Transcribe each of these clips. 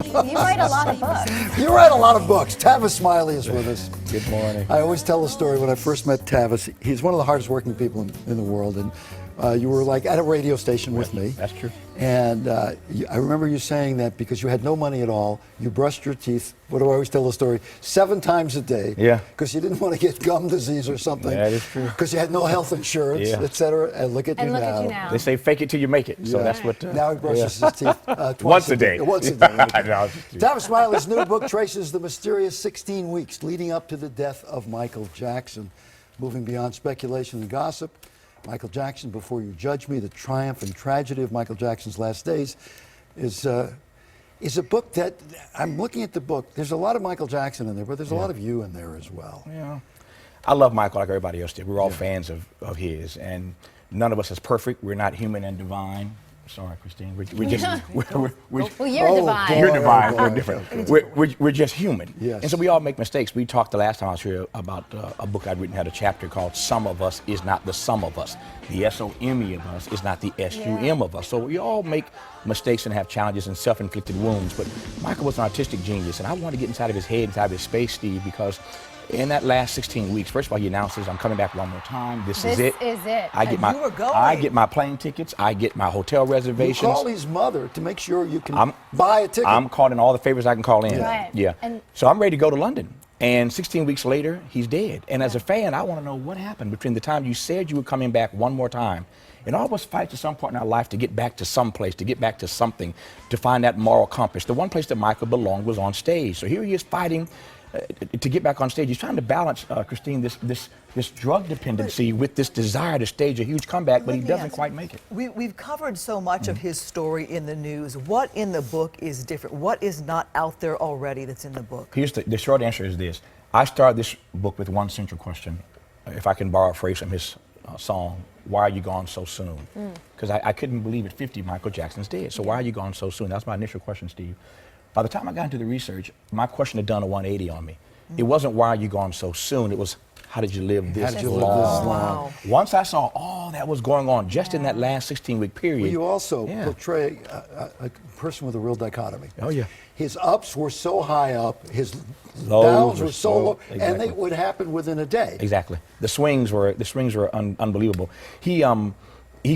You write a lot of books. You write a lot of books. Tavis Smiley is with us. Good morning. I always tell the story when I first met Tavis. He's one of the hardest working people in the world, and you were like at a radio station with me. That's true. And I remember you saying that because you had no money at all, you brushed your teeth, what do I always tell the story, 7 times a day. Yeah. Because you didn't want to get gum disease or something. That is true. Because you had no health insurance, Yeah. et cetera. And look at you now. They say fake it till you make it. So that's what. Now he brushes his teeth twice Once a day. Once a day. I know. Tavis Smiley's new book traces the mysterious 16 weeks leading up to the death of Michael Jackson. Moving beyond speculation and gossip, Michael Jackson, Before You Judge Me, the triumph and tragedy of Michael Jackson's last days, is a book that, I'm looking at the book, there's a lot of Michael Jackson in there, but there's a lot of you in there as well. Yeah. I love Michael like everybody else did. We're all fans of his, and none of us is perfect. We're not human and divine. Sorry, Christine. We're just. Well, you're divine. You're divine. boy, We're different. okay. We're just human. Yes. And so we all make mistakes. We talked the last time I was here about a book I'd written, had a chapter called "Some of Us Is Not the Sum of Us." The SOME of us is not the SUM of us. So we all make mistakes and have challenges and self-inflicted wounds. But Michael was an artistic genius, and I wanted to get inside of his head, inside of his space, Steve, because in that last 16 weeks, first of all, he announces, I'm coming back one more time. This is it. I get I get my plane tickets. I get my hotel reservations. You call his mother to make sure you can buy a ticket. I'm calling all the favors I can call in. Right. Yeah. So I'm ready to go to London. And 16 weeks later, he's dead. And as a fan, I want to know what happened between the time you said you were coming back one more time. And all of us fight at some point in our life to get back to some place, to get back to something, to find that moral compass. The one place that Michael belonged was on stage. So here he is fighting to get back on stage. He's trying to balance, Christine, this drug dependency with this desire to stage a huge comeback, but he doesn't quite make it. We've covered so much of his story in the news. What in the book is different? What is not out there already that's in the book? Here's the short answer is this. I started this book with one central question. If I can borrow a phrase from his song, "Why Are You Gone So Soon?" Because I couldn't believe at 50 Michael Jackson's dead. So why are you gone so soon? That's my initial question, Steve. By the time I got into the research, my question had done a 180 on me. It wasn't why are you gone so soon, it was how did you live this long? Wow. Once I saw all that was going on just in that last 16-week period. Well, you also portray a person with a real dichotomy. Oh, yeah. His ups were so high up, his Lows downs were were so low, exactly. and they would happen within a day. Exactly. The swings were unbelievable. He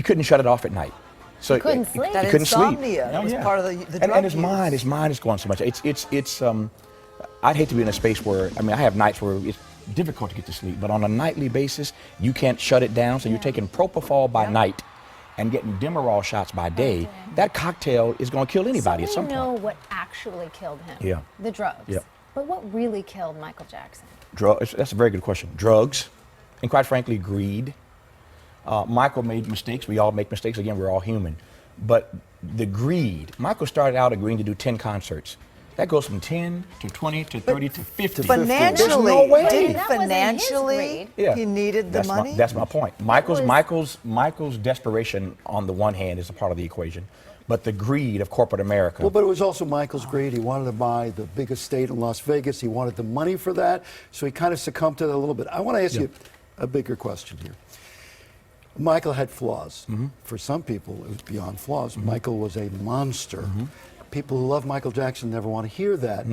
couldn't shut it off at night. So He couldn't sleep. That He couldn't insomnia sleep. was part of the drug and his use. mind is going so much. It's I'd hate to be in a space where, I mean, I have nights where it's difficult to get to sleep, but on a nightly basis, you can't shut it down. So you're taking propofol by night and getting Demerol shots by day. That cocktail is going to kill anybody at some So we know point. what actually killed him. Yeah. The drugs. Yeah. But what really killed Michael Jackson? That's a very good question. Drugs, and quite frankly, greed. Michael made mistakes. We all make mistakes. Again, we're all human. But the greed, Michael started out agreeing to do 10 concerts. That goes from 10 to 20 to 30 to 50. Financially, There's no way. didn't That wasn't his financially greed. he needed the money? That's my point. Michael's desperation on the one hand is a part of the equation, but the greed of corporate America. Well, but it was also Michael's greed. He wanted to buy the big estate in Las Vegas. He wanted the money for that, so he kind of succumbed to that a little bit. I want to ask you a bigger question here. Michael had flaws. For some people, it was beyond flaws. Michael was a monster. People who love Michael Jackson never want to hear that.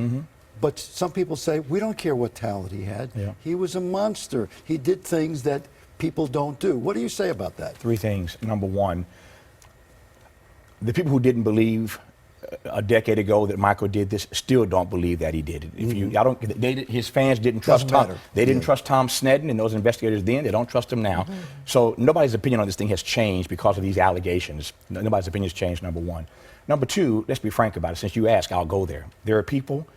But some people say, we don't care what talent he had. He was a monster. He did things that people don't do. What do you say about that? 3 things. Number one, the people who didn't believe a decade ago that Michael did this still don't believe that he did it. If his fans didn't trust Doesn't Tom. matter. They didn't trust Tom Sneddon and those investigators then. They don't trust him now. So nobody's opinion on this thing has changed because of these allegations. Nobody's opinion has changed, number one. Number two, let's be frank about it. Since you asked, I'll go there. There are people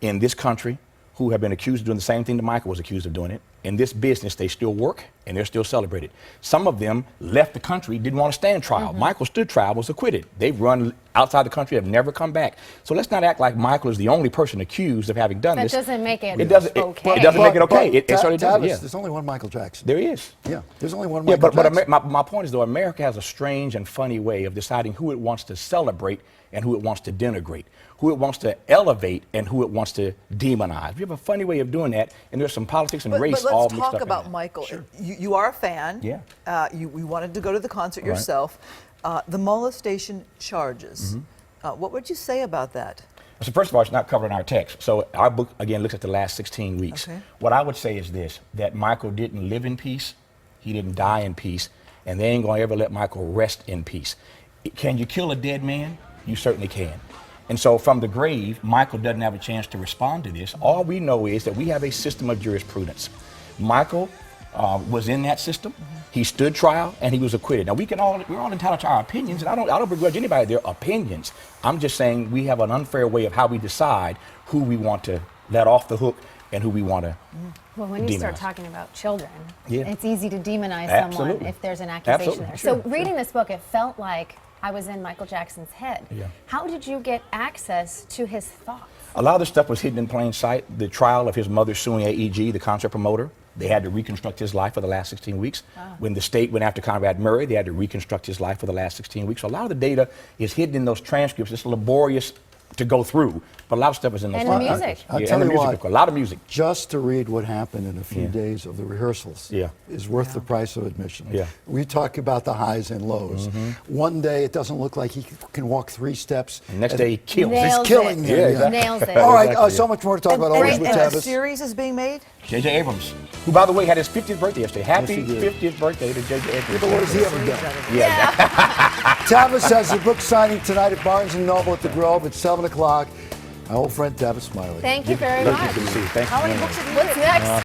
in this country who have been accused of doing the same thing that Michael was accused of doing it. In this business, they still work and they're still celebrated. Some of them left the country, didn't want to stand trial. Michael stood trial, was acquitted. They've run outside the country, have never come back. So let's not act like Michael is the only person accused of having done this. That doesn't make it, It doesn't make it okay. It certainly doesn't. Tavis, there's only one Michael Jackson. There is. Yeah, there's only one Michael Jackson. But my point is, though, America has a strange and funny way of deciding who it wants to celebrate and who it wants to denigrate, who it wants to elevate and who it wants to demonize. We have a funny way of doing that, and there's some politics and race all But mixed let's up talk in about that. Michael. You are a fan. Yeah. You wanted to go to the concert yourself. The molestation charges. What would you say about that? So first of all, it's not covered in our text. So our book, again, looks at the last 16 weeks. Okay. What I would say is this, that Michael didn't live in peace, he didn't die in peace, and they ain't gonna ever let Michael rest in peace. Can you kill a dead man? You certainly can. And so from the grave, Michael doesn't have a chance to respond to this. All we know is that we have a system of jurisprudence. Michael was in that system. He stood trial and he was acquitted. Now we're all entitled to our opinions, and I don't begrudge anybody their opinions. I'm just saying we have an unfair way of how we decide who we want to let off the hook and who we want to Well, when you start demonize. talking about children, Yeah. it's easy to demonize someone Absolutely. if there's an accusation Absolutely. there. Sure, So reading this book, it felt like I was in Michael Jackson's head. Yeah. How did you get access to his thoughts? A lot of the stuff was hidden in plain sight. The trial of his mother suing AEG, the concert promoter, they had to reconstruct his life for the last 16 weeks. When the state went after Conrad Murray, they had to reconstruct his life for the last 16 weeks. So a lot of the data is hidden in those transcripts. It's laborious to go through, but a lot of stuff is in those And the transcripts. music. I'll Yeah, tell and the you music, what. of course. A lot of music. Just to read what happened in a few Yeah. days of the rehearsals Yeah. is worth the price of admission. Yeah. We talk about the highs and lows. One day it doesn't look like he can walk 3 steps. The next and day he kills. Nails He's killing it. them. Yeah, exactly. Nails it. All right, Exactly, so yeah. much more to talk about and, always with and a Tavis. series is being made? J.J. Abrams, who, by the way, had his 50th birthday yesterday. Happy he did. 50th birthday to J.J. Abrams. But what has he ever done? Yeah. Tavis has a book signing tonight at Barnes & Noble at the Grove at 7 o'clock. My old friend Tavis Smiley. Thank you very Good much. to see you. Thanks for How many being here. books have you What's written? next?